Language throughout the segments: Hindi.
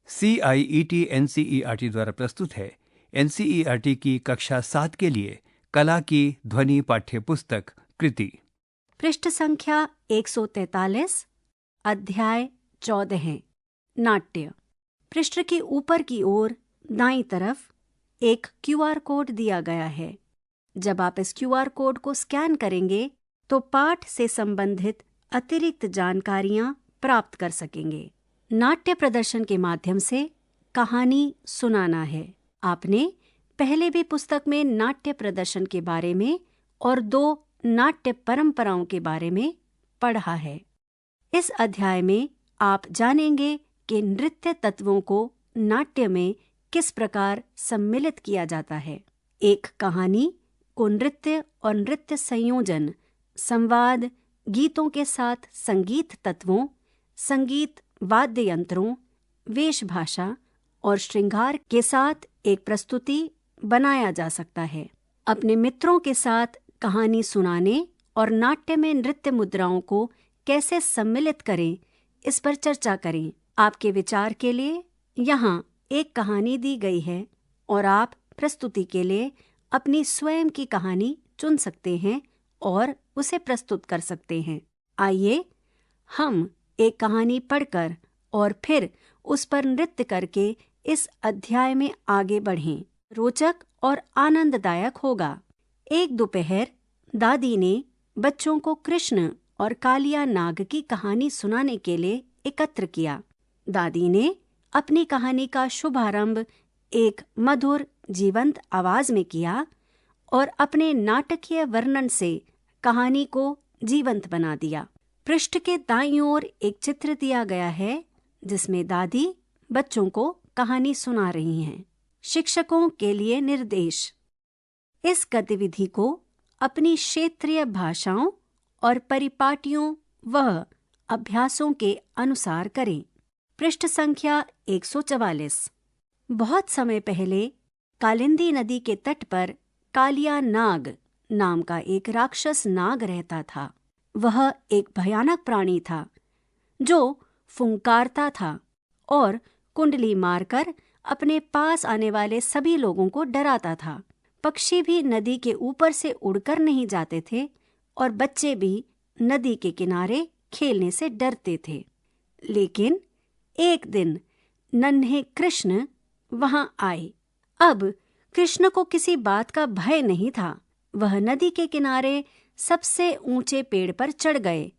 CIET NCERT द्वारा प्रस्तुत है। NCERT की कक्षा 7 के लिए कला की ध्वनि पाठ्य पुस्तक कृति। पृष्ठ संख्या 143, अध्याय 14, नाट्य। पृष्ठ के ऊपर की ओर दाईं तरफ एक QR कोड दिया गया है। जब आप इस QR कोड को स्कैन करेंगे तो पाठ से संबंधित अतिरिक्त जानकारियां प्राप्त कर सकेंगे। नाट्य प्रदर्शन के माध्यम से कहानी सुनाना है। आपने पहले भी पुस्तक में नाट्य प्रदर्शन के बारे में और 2 नाट्य परंपराओं के बारे में पढ़ा है। इस अध्याय में आप जानेंगे कि नृत्य तत्वों को नाट्य में किस प्रकार सम्मिलित किया जाता है। एक कहानी को नृत्य और नृत्य संयोजन, संवाद, गीतों के साथ संगीत तत्वों, संगीत वाद्य यंत्रों, वेशभाषा और श्रृंगार के साथ एक प्रस्तुति बनाया जा सकता है। अपने मित्रों के साथ कहानी सुनाने और नाट्य में नृत्य मुद्राओं को कैसे सम्मिलित करें, इस पर चर्चा करें। आपके विचार के लिए यहाँ एक कहानी दी गई है और आप प्रस्तुति के लिए अपनी स्वयं की कहानी चुन सकते हैं और उसे प्रस्तुत कर सकते हैं। आइए हम एक कहानी पढ़कर और फिर उस पर नृत्य करके इस अध्याय में आगे बढ़ें। रोचक और आनंददायक होगा। एक दोपहर दादी ने बच्चों को कृष्ण और कालिया नाग की कहानी सुनाने के लिए एकत्र किया। दादी ने अपनी कहानी का शुभारंभ एक मधुर जीवंत आवाज में किया और अपने नाटकीय वर्णन से कहानी को जीवंत बना दिया। पृष्ठ के दाईं ओर एक चित्र दिया गया है जिसमें दादी बच्चों को कहानी सुना रही हैं। शिक्षकों के लिए निर्देश। इस गतिविधि को अपनी क्षेत्रीय भाषाओं और परिपाटियों व अभ्यासों के अनुसार करें। पृष्ठ संख्या 144। बहुत समय पहले कालिंदी नदी के तट पर कालिया नाग नाम का एक राक्षस नाग रहता था। वह एक भयानक प्राणी था जो फुंकारता था और कुंडली मारकर अपने पास आने वाले सभी लोगों को डराता था। पक्षी भी नदी के ऊपर से उड़कर नहीं जाते थे और बच्चे भी नदी के किनारे खेलने से डरते थे। लेकिन एक दिन नन्हे कृष्ण वहां आए। अब कृष्ण को किसी बात का भय नहीं था। वह नदी के किनारे सबसे ऊंचे पेड़ पर चढ़ गए,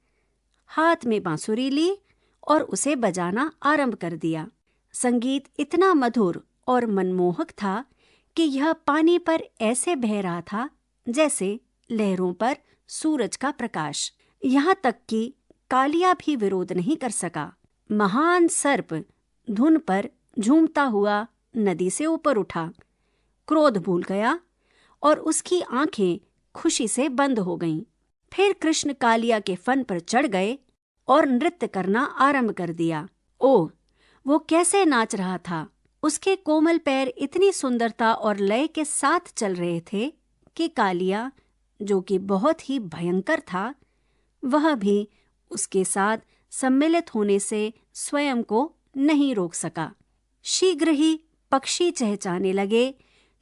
हाथ में बांसुरी ली और उसे बजाना आरंभ कर दिया। संगीत इतना मधुर और मनमोहक था कि यह पानी पर ऐसे बह रहा था जैसे लहरों पर सूरज का प्रकाश। यहाँ तक कि कालिया भी विरोध नहीं कर सका। महान सर्प धुन पर झूमता हुआ नदी से ऊपर उठा, क्रोध भूल गया और उसकी आंखें खुशी से बंद हो गईं। फिर कृष्ण कालिया के फन पर चढ़ गए और नृत्य करना आरंभ कर दिया। ओह, वो कैसे नाच रहा था! उसके कोमल पैर इतनी सुंदरता और लय के साथ चल रहे थे कि कालिया, जो कि बहुत ही भयंकर था, वह भी उसके साथ सम्मिलित होने से स्वयं को नहीं रोक सका। शीघ्र ही पक्षी चहचहाने लगे,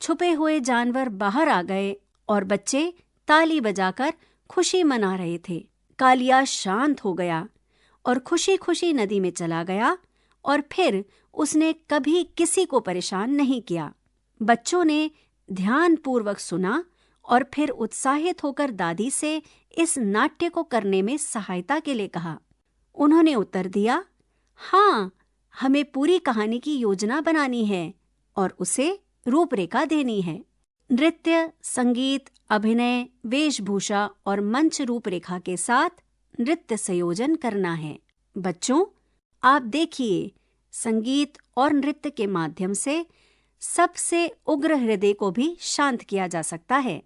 छुपे हुए जानवर बाहर आ गए और बच्चे ताली बजाकर खुशी मना रहे थे। कालिया शांत हो गया और खुशी खुशी नदी में चला गया और फिर उसने कभी किसी को परेशान नहीं किया। बच्चों ने ध्यानपूर्वक सुना और फिर उत्साहित होकर दादी से इस नाट्य को करने में सहायता के लिए कहा। उन्होंने उत्तर दिया, हाँ, हमें पूरी कहानी की योजना बनानी है और उसे रूपरेखा देनी है। नृत्य, संगीत, अभिनय, वेशभूषा और मंच रूपरेखा के साथ नृत्य संयोजन करना है। बच्चों, आप देखिए, संगीत और नृत्य के माध्यम से सबसे उग्र हृदय को भी शांत किया जा सकता है।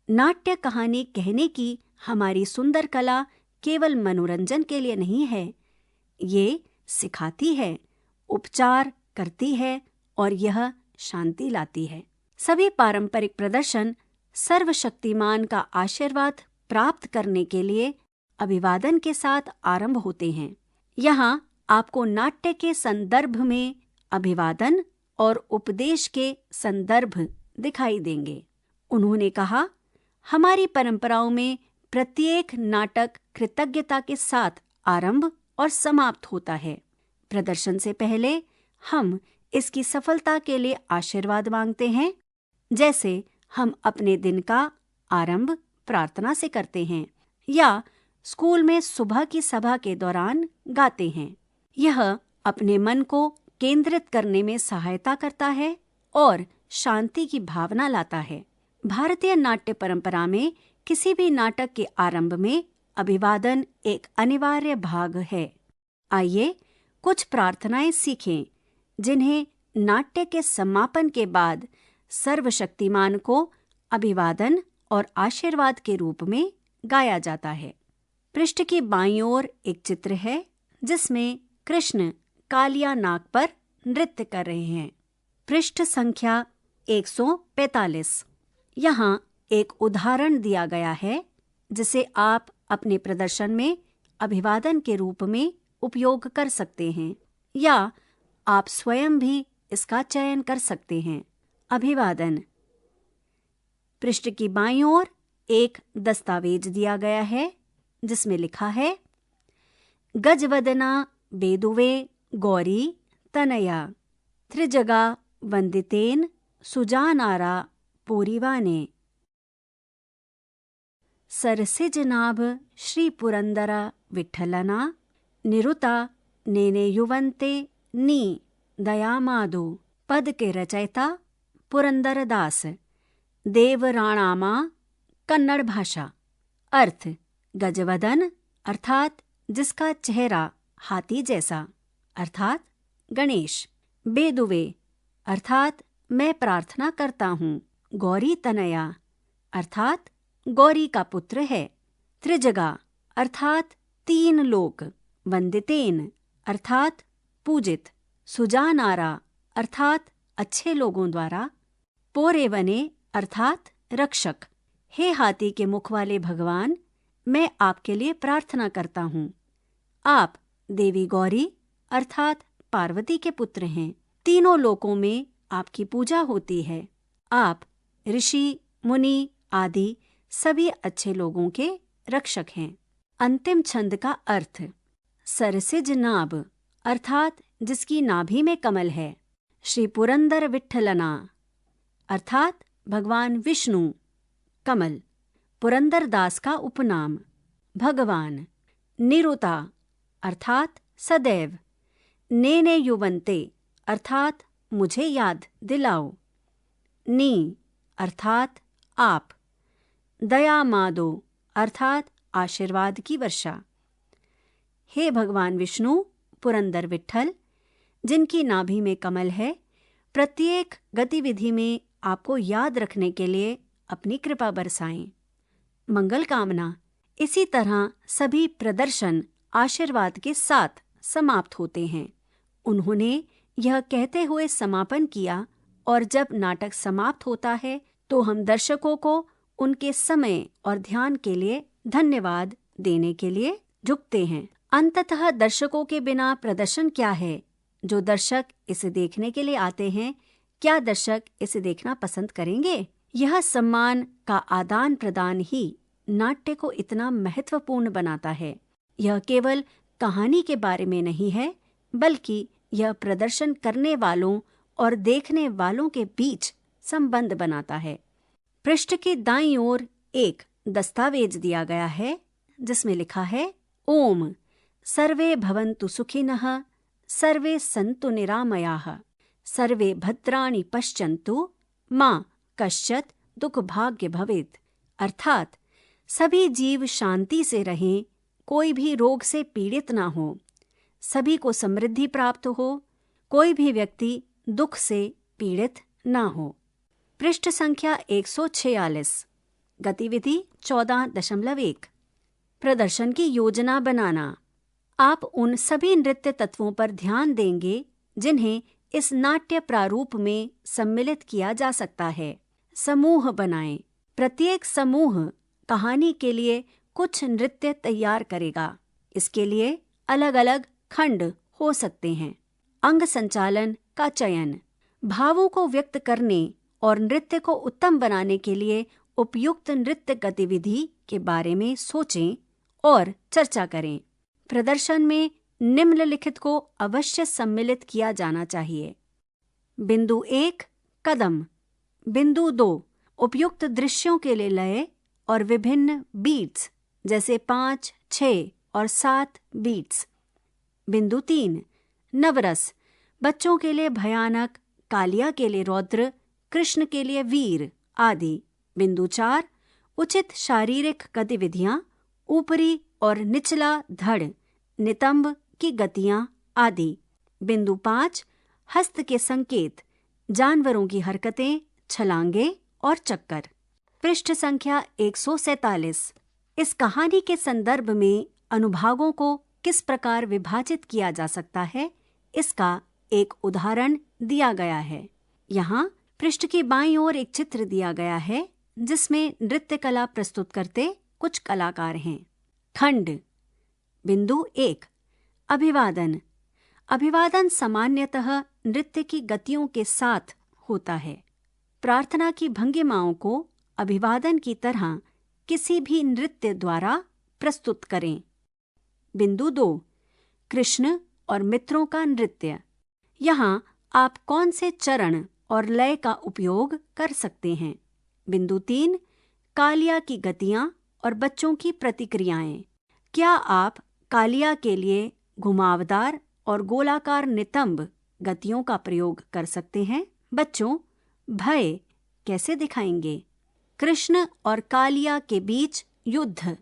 नाट्य कहानी कहने की हमारी सुंदर कला केवल मनोरंजन के लिए नहीं है, ये सिखाती है, उपचार करती है और यह शांति लाती है। सभी पारंपरिक प्रदर्शन सर्वशक्तिमान का आशीर्वाद प्राप्त करने के लिए अभिवादन के साथ आरंभ होते हैं। यहाँ आपको नाट्य के संदर्भ में अभिवादन और उपदेश के संदर्भ दिखाई देंगे। उन्होंने कहा, हमारी परंपराओं में प्रत्येक नाटक कृतज्ञता के साथ आरंभ और समाप्त होता है। प्रदर्शन से पहले हम इसकी सफलता के लिए आशीर्वाद मांगते हैं, जैसे हम अपने दिन का आरंभ प्रार्थना से करते हैं या स्कूल में सुबह की सभा के दौरान गाते हैं। यह अपने मन को केंद्रित करने में सहायता करता है और शांति की भावना लाता है। भारतीय नाट्य परंपरा में किसी भी नाटक के आरंभ में अभिवादन एक अनिवार्य भाग है। आइए कुछ प्रार्थनाएं सीखें जिन्हें नाट्य के समापन के बाद सर्वशक्तिमान को अभिवादन और आशीर्वाद के रूप में गाया जाता है। पृष्ठ की बाईं ओर एक चित्र है जिसमें कृष्ण कालिया नाग पर नृत्य कर रहे हैं। पृष्ठ संख्या 145। यहाँ एक उदाहरण दिया गया है जिसे आप अपने प्रदर्शन में अभिवादन के रूप में उपयोग कर सकते हैं या आप स्वयं भी इसका चयन कर सकते हैं। अभिवादन। पृष्ठ की बाईं ओर एक दस्तावेज दिया गया है जिसमें लिखा है, गजवदना बेदुवे गौरी तनया त्रिजगा वंदितेन सुजानारा पूरिवाने सरसिजनाभ श्री पुरंदरा विठ्ठलना निरुता नेने युवंते नी दयामादो। पद के रचयिता पुरंदरदास। देवराणामा कन्नड़ भाषा। अर्थ गजवदन अर्थात जिसका चेहरा हाथी जैसा अर्थात गणेश। बेदुवे अर्थात मैं प्रार्थना करता हूँ। गौरी तनया अर्थात गौरी का पुत्र है। त्रिजगा अर्थात 3 लोक। वंदितेन अर्थात पूजित। सुजानारा अर्थात अच्छे लोगों द्वारा। पोरेवने अर्थात रक्षक। हे हाथी के मुख वाले भगवान, मैं आपके लिए प्रार्थना करता हूँ। आप देवी गौरी अर्थात पार्वती के पुत्र हैं। तीनों लोकों में आपकी पूजा होती है। आप ऋषि मुनि आदि सभी अच्छे लोगों के रक्षक हैं। अंतिम छंद का अर्थ। सरसिज नाभ अर्थात जिसकी नाभि में कमल है। श्री पुरंदर विठ्ठलना अर्थात भगवान विष्णु। कमल पुरंदरदास का उपनाम। भगवान। निरुता अर्थात सदैव। नेने युवंते अर्थात मुझे याद दिलाओ। नी अर्थात आप। दया मादो अर्थात आशीर्वाद की वर्षा। हे भगवान विष्णु, पुरंदर विठ्ठल, जिनकी नाभि में कमल है, प्रत्येक गतिविधि में आपको याद रखने के लिए अपनी कृपा बरसाएं। मंगल कामना। इसी तरह सभी प्रदर्शन आशीर्वाद के साथ समाप्त होते हैं। उन्होंने यह कहते हुए समापन किया और जब नाटक समाप्त होता है तो हम दर्शकों को उनके समय और ध्यान के लिए धन्यवाद देने के लिए झुकते हैं। अंततः दर्शकों के बिना प्रदर्शन क्या है? जो दर्शक इसे देखने के लिए आते हैं, क्या दर्शक इसे देखना पसंद करेंगे? यह सम्मान का आदान प्रदान ही नाट्य को इतना महत्वपूर्ण बनाता है। यह केवल कहानी के बारे में नहीं है, बल्कि यह प्रदर्शन करने वालों और देखने वालों के बीच संबंध बनाता है। पृष्ठ की दाईं ओर एक दस्तावेज दिया गया है जिसमें लिखा है, ओम सर्वे भवन्तु सुखिनः, सर्वे सन्तु निरामयाः, सर्वे भद्राणि पश्यन्तु, मां कश्चित् दुख भाग्य भवेत्। अर्थात सभी जीव शांति से रहें, कोई भी रोग से पीड़ित ना हो, सभी को समृद्धि प्राप्त हो, कोई भी व्यक्ति दुख से पीड़ित ना हो। पृष्ठ संख्या 146। गतिविधि 14.1। प्रदर्शन की योजना बनाना। आप उन सभी नृत्य तत्वों पर ध्यान देंगे जिन्हें इस नाट्य प्रारूप में सम्मिलित किया जा सकता है। समूह बनाएं। प्रत्येक समूह कहानी के लिए कुछ नृत्य तैयार करेगा। इसके लिए अलग अलग खंड हो सकते हैं। अंग संचालन का चयन। भावों को व्यक्त करने और नृत्य को उत्तम बनाने के लिए उपयुक्त नृत्य गतिविधि के बारे में सोचें और चर्चा करें। प्रदर्शन में निम्नलिखित को अवश्य सम्मिलित किया जाना चाहिए। बिंदु 1 कदम। बिंदु 2 उपयुक्त दृश्यों के लिए लय और विभिन्न बीट्स जैसे 5, 6 और 7 बीट्स। बिंदु 3 नवरस। बच्चों के लिए भयानक, कालिया के लिए रौद्र, कृष्ण के लिए वीर आदि। बिंदु 4 उचित शारीरिक गतिविधियां, ऊपरी और निचला धड़, नितंब की गतियां आदि। बिंदु 5 हस्त के संकेत, जानवरों की हरकतें, छलांगे और चक्कर। पृष्ठ संख्या 147। इस कहानी के संदर्भ में अनुभागों को किस प्रकार विभाजित किया जा सकता है, इसका एक उदाहरण दिया गया है। यहाँ पृष्ठ की बाईं ओर एक चित्र दिया गया है जिसमें नृत्य कला प्रस्तुत करते कुछ कलाकार हैं। खंड। बिंदु 1 अभिवादन। अभिवादन सामान्यतः नृत्य की गतियों के साथ होता है। प्रार्थना की भंगिमाओं को अभिवादन की तरह किसी भी नृत्य द्वारा प्रस्तुत करें। बिंदु 2 कृष्ण और मित्रों का नृत्य। यहाँ आप कौन से चरण और लय का उपयोग कर सकते हैं? बिंदु 3 कालिया की गतियाँ और बच्चों की प्रतिक्रियाएं। क्या आप कालिया के लिए घुमावदार और गोलाकार नितंब गतियों का प्रयोग कर सकते हैं? बच्चों भय कैसे दिखाएंगे? कृष्ण और कालिया के बीच युद्ध।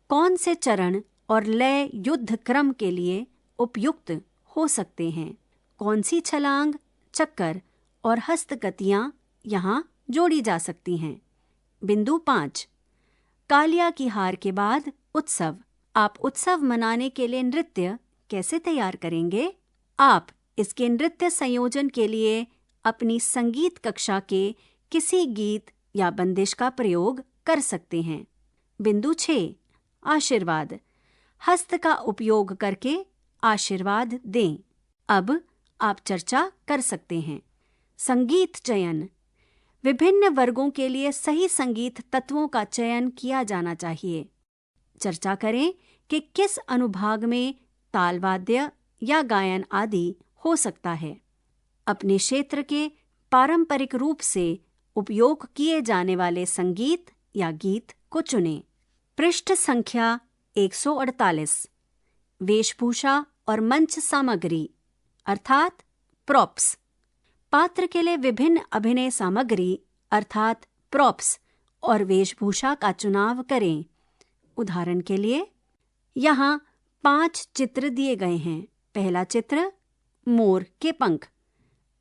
कौन से चरण और लय युद्ध क्रम के लिए उपयुक्त हो सकते हैं? कौन सी छलांग, चक्कर और हस्तगतियां यहाँ जोड़ी जा सकती हैं? बिंदु 5 कालिया की हार के बाद उत्सव। आप उत्सव मनाने के लिए नृत्य कैसे तैयार करेंगे? आप इसके नृत्य संयोजन के लिए अपनी संगीत कक्षा के किसी गीत या बंदिश का प्रयोग कर सकते हैं। बिंदु 6 आशीर्वाद। हस्त का उपयोग करके आशीर्वाद दें। अब आप चर्चा कर सकते हैं। संगीत चयन। विभिन्न वर्गों के लिए सही संगीत तत्वों का चयन किया जाना चाहिए। चर्चा करें कि किस अनुभाग में तालवाद्य या गायन आदि हो सकता है। अपने क्षेत्र के पारंपरिक रूप से उपयोग किए जाने वाले संगीत या गीत को चुनें। पृष्ठ संख्या 148। वेशभूषा और मंच सामग्री अर्थात प्रॉप्स। पात्र के लिए विभिन्न अभिनय सामग्री अर्थात प्रॉप्स और वेशभूषा का चुनाव करें। उदाहरण के लिए यहाँ 5 चित्र दिए गए हैं। पहला चित्र मोर के पंख,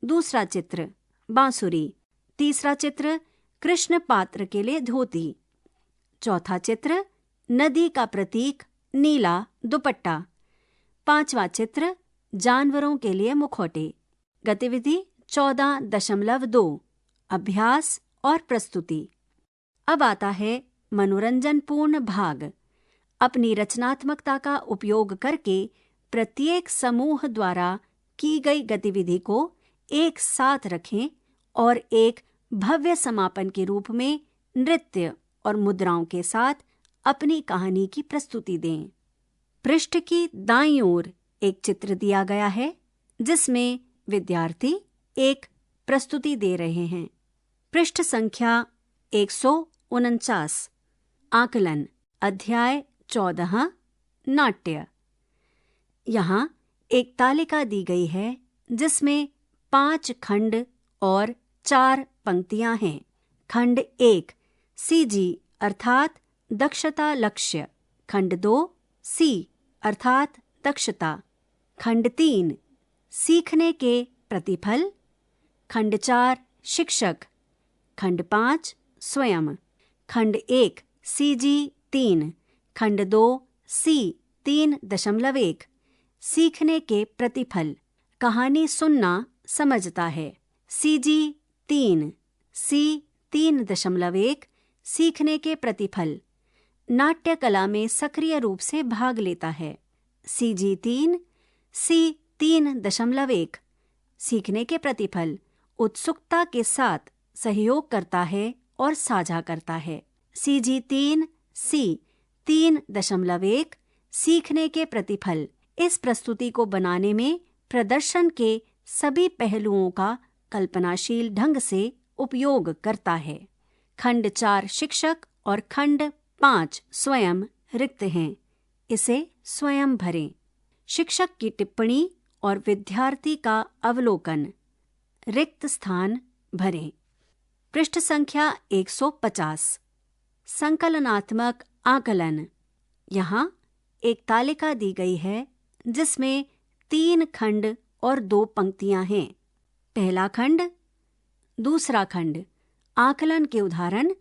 दूसरा चित्र बांसुरी, तीसरा चित्र कृष्ण पात्र के लिए धोती, चौथा चित्र नदी का प्रतीक नीला दुपट्टा, पांचवा चित्र जानवरों के लिए मुखौटे। गतिविधि 14.2 अभ्यास और प्रस्तुति। अब आता है मनोरंजनपूर्ण भाग। अपनी रचनात्मकता का उपयोग करके प्रत्येक समूह द्वारा की गई गतिविधि को एक साथ रखें और एक भव्य समापन के रूप में नृत्य और मुद्राओं के साथ अपनी कहानी की प्रस्तुति दें। पृष्ठ की दाईं ओर एक चित्र दिया गया है जिसमें विद्यार्थी एक प्रस्तुति दे रहे हैं। पृष्ठ संख्या 149। आकलन अध्याय 14 नाट्य। यहाँ एक तालिका दी गई है जिसमें 5 खंड और 4 पंक्तियां हैं। खंड 1 सीजी अर्थात दक्षता लक्ष्य। खंड 2 सी अर्थात दक्षता। खंड 3 सीखने के प्रतिफल। खंड 4 शिक्षक। खंड 5 स्वयं। खंड 1 सीजी 3। खंड 2 सी 3.1 सीखने के प्रतिफल। कहानी सुनना समझता है। सीजी 3 सी 3.1 सीखने के प्रतिफल। नाट्य कला में सक्रिय रूप से भाग लेता है। सीजी 3 सी 3.1 सीखने के प्रतिफल उत्सुकता के साथ सहयोग करता है और साझा करता है। CG 3C 3.1 सीखने के प्रतिफल इस प्रस्तुति को बनाने में प्रदर्शन के सभी पहलुओं का कल्पनाशील ढंग से उपयोग करता है। खंड 4 शिक्षक और खंड 5 स्वयं रिक्त हैं, इसे स्वयं भरें। शिक्षक की टिप्पणी और विद्यार्थी का अवलोकन, रिक्त स्थान भरें। पृष्ठ संख्या 150 संकलनात्मक आकलन। यहाँ एक तालिका दी गई है जिसमें 3 खंड और 2 पंक्तियां हैं। पहला खंड, दूसरा खंड आकलन के उदाहरण,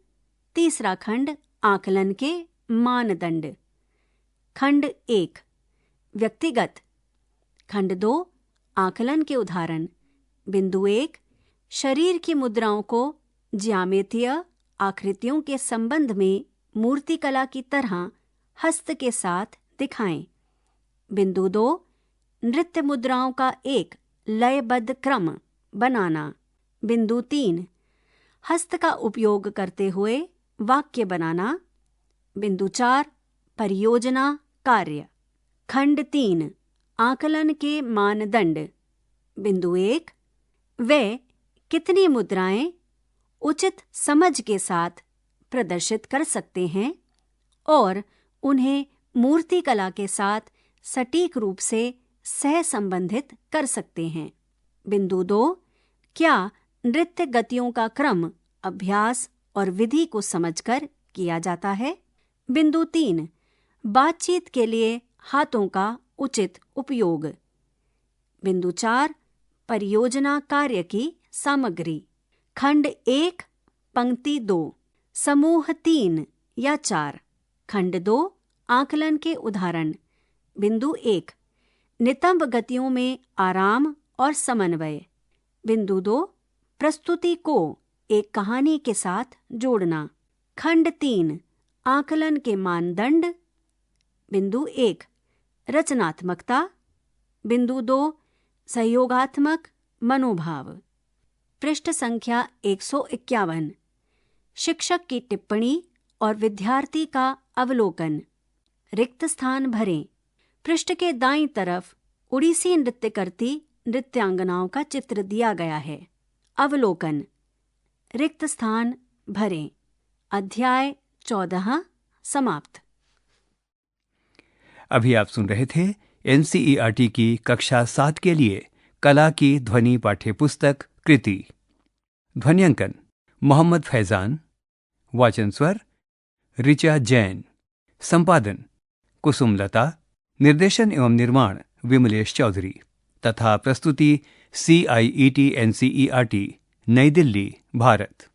तीसरा खंड आकलन के मानदंड। खंड 1 व्यक्तिगत, खंड 2 आकलन के उदाहरण। बिंदु 1 शरीर की मुद्राओं को ज्यामितीय आकृतियों के संबंध में मूर्तिकला की तरह हस्त के साथ दिखाएं। बिंदु 2 नृत्य मुद्राओं का एक लयबद्ध क्रम बनाना। बिंदु 3 हस्त का उपयोग करते हुए वाक्य बनाना। बिंदु 4 परियोजना कार्य। खंड 3 आकलन के मानदंड। बिंदु 1 वे कितनी मुद्राएं उचित समझ के साथ प्रदर्शित कर सकते हैं और उन्हें मूर्तिकला के साथ सटीक रूप से सहसंबंधित कर सकते हैं। बिंदु 2 क्या नृत्य गतियों का क्रम अभ्यास और विधि को समझकर किया जाता है। बिंदु 3 बातचीत के लिए हाथों का उचित उपयोग। बिंदु 4 परियोजना कार्य की सामग्री। खंड 1 पंक्ति 2 समूह 3 या 4। खंड 2 आकलन के उदाहरण। बिंदु 1 नितंब गतियों में आराम और समन्वय। बिंदु 2 प्रस्तुति को एक कहानी के साथ जोड़ना। खंड 3 आकलन के मानदंड। बिंदु 1 रचनात्मकता। बिंदु 2 सहयोगात्मक मनोभाव। पृष्ठ संख्या 151 शिक्षक की टिप्पणी और विद्यार्थी का अवलोकन। रिक्त स्थान भरें। पृष्ठ के दाईं तरफ उड़ीसी नृत्य करती नृत्यांगनाओं का चित्र दिया गया है। अवलोकन। रिक्त स्थान भरें। अध्याय 14 समाप्त। अभी आप सुन रहे थे NCERT की कक्षा 7 के लिए कला की ध्वनि पाठ्यपुस्तक कृति। ध्वन्यांकन मोहम्मद फैजान। वाचन स्वर ऋचा जैन। संपादन कुसुमलता। निर्देशन एवं निर्माण विमलेश चौधरी तथा प्रस्तुति CIET NCERT नई दिल्ली भारत।